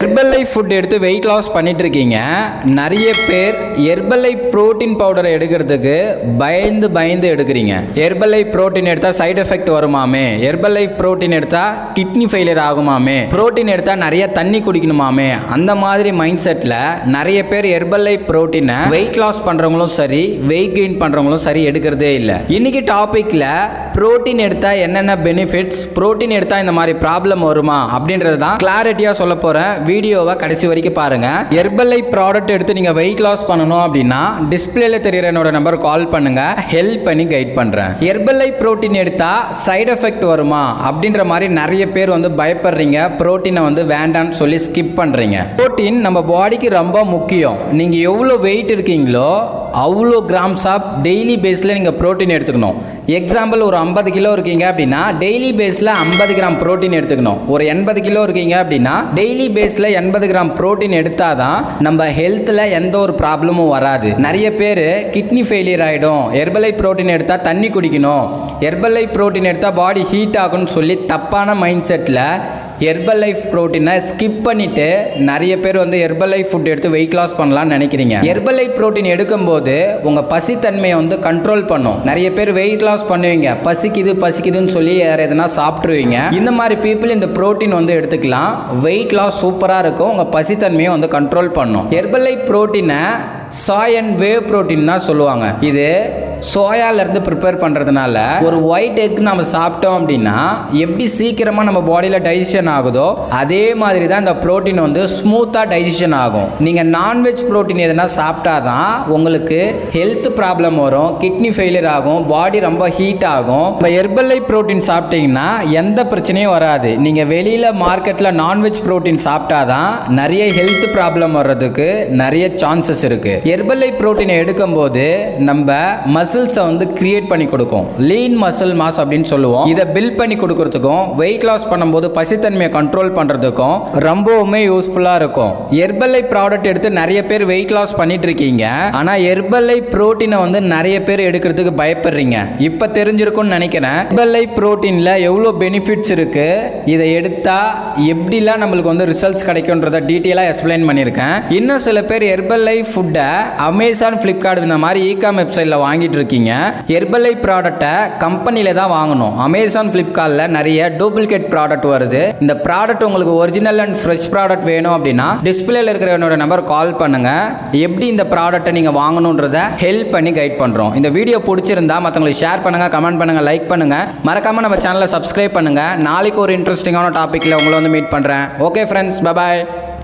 Herbalife food எடுத்து weight loss பண்ணிட்டு இருக்கீங்க. நிறைய பேர் ஹெர்பலைஃப் புரோட்டீன் பவுடரை எடுக்கிறதுக்கு பயந்து எடுக்கிறீங்க. ஹெர்பலைஃப் புரோட்டீன் எடுத்தா சைடு எஃபெக்ட் வருமாமே, ஹெர்பலைஃப் புரோட்டீன் எடுத்தா கிட்னி ஃபெயிலியர் ஆகுமாமே, புரோட்டீன் எடுத்தா நிறைய தண்ணி குடிக்கணுமாமே, அந்த மாதிரி மைண்ட் செட்ல நிறைய பேர் ஹெர்பலைஃப் புரோட்டீனை வெயிட் லாஸ் பண்றவங்களும் சரி, வெயிட் கெயின் பண்றவங்களும் சரி எடுக்கிறதே இல்லை. இன்னைக்கு டாபிக்ல புரோட்டீன் எடுத்தா என்னென்ன பெனிஃபிட்ஸ், புரோட்டீன் எடுத்தா இந்த மாதிரி ப்ராப்ளம் வருமா அப்படின்றது தான் கிளாரிட்டியா சொல்ல போறேன். வீடியோவை கடைசி வரைக்கும் பாருங்க. ஹெர்பலைஃப் ப்ராடக்ட் எடுத்து நீங்க வெயிட் லாஸ் பண்ணணும் அப்படின்னா டிஸ்பிளேல தெரியுற என்னோட நம்பர் கால் பண்ணுங்க, ஹெல்ப் பண்ணி கைட் பண்றேன். ஹெர்பலைஃப் புரோட்டீன் எடுத்தா சைடு எஃபெக்ட் வருமா அப்படின்ற மாதிரி நிறைய பேர் பயப்படுறீங்க. புரோட்டீனை வேண்டான்னு சொல்லி ஸ்கிப் பண்றீங்க. புரோட்டீன் நம்ம பாடிக்கு ரொம்ப முக்கியம். நீங்க எவ்வளவு வெயிட் இருக்கீங்களோ அவ்வளோ கிராம்ஸ் ஆஃப் டெய்லி பேஸில் நீங்கள் ப்ரோட்டீன் எடுத்துக்கணும். எக்ஸாம்பிள், ஒரு 50 கிலோ இருக்கீங்க அப்படின்னா டெய்லி பேஸில் 50 கிராம் ப்ரோட்டீன் எடுத்துக்கணும். ஒரு 80 கிலோ இருக்கீங்க அப்படின்னா டெய்லி பேஸில் 80 கிராம் ப்ரோட்டீன் எடுத்தால் தான் நம்ம ஹெல்த்தில் எந்த ஒரு ப்ராப்ளமும் வராது. நிறைய பேர் கிட்னி ஃபெயிலியர் ஆகிடும், ஹெர்பலைஃப் ப்ரோட்டீன் எடுத்தால் தண்ணி குடிக்கணும், ஹெர்பலைஃப் ப்ரோட்டீன் எடுத்தால் பாடி ஹீட் ஆகும்னு சொல்லி தப்பான மைண்ட் செட்டில் ஹெர்பலைஃப் புரோட்டீனை ஸ்கிப் பண்ணிட்டு நிறைய பேர் ஹெர்பலைஃப் ஃபுட் எடுத்து வெயிட் லாஸ் பண்ணலாம்னு நினைக்கிறீங்க. ஹெர்பலைஃப் புரோட்டீன் எடுக்கும்போது உங்க பசித்தன்மையை கண்ட்ரோல் பண்ணும். நிறைய பேர் வெயிட் லாஸ் பண்ணுவீங்க, பசிக்குதுன்னு சொல்லி வேற எதனா சாப்பிட்டுருவீங்க. இந்த மாதிரி பீப்புள் இந்த புரோட்டீன் எடுத்துக்கலாம். வெயிட் லாஸ் சூப்பராக இருக்கும், உங்க பசித்தன்மையை கண்ட்ரோல் பண்ணும். ஹெர்பலைஃப் புரோட்டீனை சாய் அண்ட் வேவ் புரோட்டீன் தான் சொல்லுவாங்க. இது சோயாலேருந்து ப்ரிப்பேர் பண்ணுறதுனால ஒரு ஒயிட் எக் நம்ம சாப்பிட்டோம் அப்படின்னா எப்படி சீக்கிரமாக நம்ம பாடியில் டைஜஷன் ஆகுதோ அதே மாதிரி தான் இந்த ப்ரோட்டீன் ஸ்மூத்தாக டைஜஷன் ஆகும். நீங்கள் நான்வெஜ் ப்ரோட்டீன் எதுனா சாப்பிட்டா தான் உங்களுக்கு ஹெல்த் ப்ராப்ளம் வரும், கிட்னி ஃபெயிலியர் ஆகும், பாடி ரொம்ப ஹீட் ஆகும். இப்போ ஹெர்பலைஃப் ப்ரோட்டீன் சாப்பிட்டீங்கன்னா எந்த பிரச்சனையும் வராது. நீங்கள் வெளியில் மார்க்கெட்டில் நான்வெஜ் ப்ரோட்டீன் சாப்பிட்டா தான் நிறைய ஹெல்த் ப்ராப்ளம் வர்றதுக்கு நிறைய சான்சஸ் இருக்குது. ஹெர்பலைஃப் ப்ரோட்டீனை எடுக்கும்போது நம்ம மசில்ஸை கிரியேட் பண்ணி கொடுக்கும். லீன் மசில் மாஸ் அப்படின்னு சொல்லுவோம். இதை பில்ட் பண்ணி கொடுக்கறதுக்கும் வெயிட் லாஸ் பண்ணும்போது பசித்தன்மையை கண்ட்ரோல் பண்றதுக்கும் ரொம்பவுமே யூஸ்ஃபுல்லா இருக்கும். ஹெர்பலைஃப் ப்ராடக்ட் எடுத்து நிறைய பேர் வெயிட் லாஸ் பண்ணிட்டு இருக்கீங்க. ஆனா ஹெர்பலைஃப் புரோட்டீனை நிறைய பேர் எடுக்கிறதுக்கு பயப்படுறீங்க. இப்ப தெரிஞ்சிருக்கும்னு நினைக்கிறேன். ஹெர்பலைஃப் புரோட்டீன்ல எவ்வளவு பெனிஃபிட்ஸ் இருக்கு, இதை எடுத்தா எப்படிலாம் நம்மளுக்கு ரிசல்ட்ஸ் கிடைக்கும்ன்றத டீட்டெயிலா எக்ஸ்பிளைன் பண்ணியிருக்கேன். இன்னும் சில பேர் ஹெர்பலைஃப் ஃபுட்டை அமேசான், ஃபிளிப்கார்ட் இந்த மாதிரி ஈகாம் வெப்சைட்ல வாங்கிட்டு இருக்கீங்க. ஹெர்பலைஃப் ப்ராடக்ட்டை கம்பெனில தான் வாங்கணும். அமேசான், ஃபிளிப்கார்ட்ல நிறைய டூப்ளிகேட் ப்ராடக்ட் வருது. இந்த ப்ராடக்ட் உங்களுக்கு ஒரிஜினல் அண்ட் ஃப்ரெஷ் ப்ராடக்ட் வேணும் அப்படின்னா டிஸ்பிளேல இருக்கிற என்னோட நம்பர் கால் பண்ணுங்க. எப்படி இந்த ப்ராடக்ட்டை நீங்க வாங்கணும்ன்றத ஹெல்ப் பண்ணி கைட் பண்றோம். இந்த வீடியோ பிடிச்சிருந்தா மற்றவங்களுக்கு ஷேர் பண்ணுங்க, கமெண்ட் பண்ணுங்க, லைக் பண்ணுங்க. மறக்காம நம்ம சேனலை சப்ஸ்கிரைப் பண்ணுங்க. நாளைக்கு ஒரு இன்ட்ரெஸ்டிங்கான டாபிக்ல உங்களை மீட் பண்றேன். Okay friends, bye bye.